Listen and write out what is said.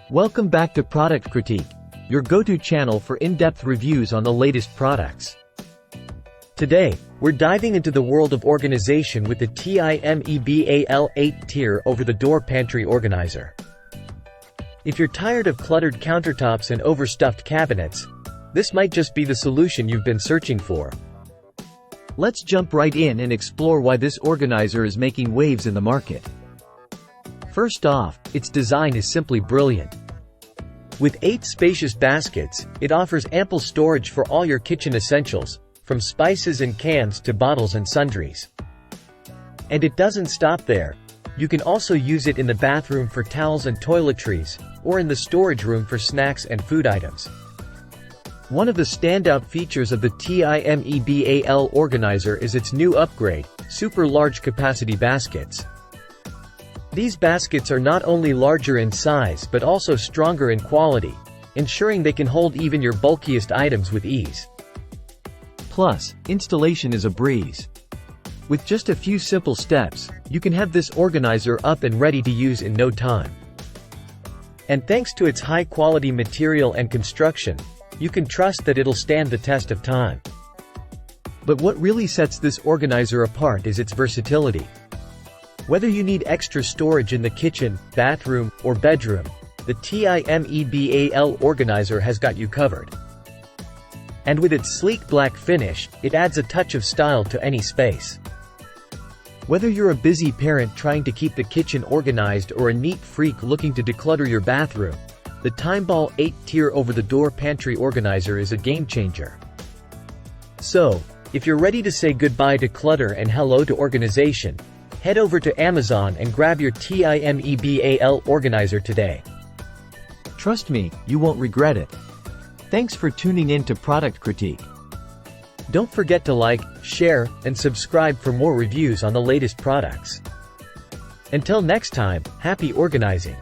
Welcome back to Product Critique, your go-to channel for in-depth reviews on the latest products. Today, we're diving into the world of organization with the TIMEBAL 8-tier over-the-door pantry organizer. If you're tired of cluttered countertops and overstuffed cabinets, this might just be the solution you've been searching for. Let's jump right in and explore why this organizer is making waves in the market. First off, its design is simply brilliant. With 8 spacious baskets, it offers ample storage for all your kitchen essentials, from spices and cans to bottles and sundries. And it doesn't stop there. You can also use it in the bathroom for towels and toiletries, or in the storage room for snacks and food items. One of the standout features of the TIMEBAL organizer is its new upgrade, super large capacity baskets. These baskets are not only larger in size but also stronger in quality, ensuring they can hold even your bulkiest items with ease. Plus, installation is a breeze. With just a few simple steps, you can have this organizer up and ready to use in no time. And thanks to its high-quality material and construction, you can trust that it'll stand the test of time. But what really sets this organizer apart is its versatility. Whether you need extra storage in the kitchen, bathroom, or bedroom, the TIMEBAL organizer has got you covered. And with its sleek black finish, it adds a touch of style to any space. Whether you're a busy parent trying to keep the kitchen organized or a neat freak looking to declutter your bathroom, the TIMEBAL 8-tier over-the-door pantry organizer is a game-changer. So, if you're ready to say goodbye to clutter and hello to organization, head over to Amazon and grab your TIMEBAL organizer today. Trust me, you won't regret it. Thanks for tuning in to Product Critique. Don't forget to like, share, and subscribe for more reviews on the latest products. Until next time, happy organizing!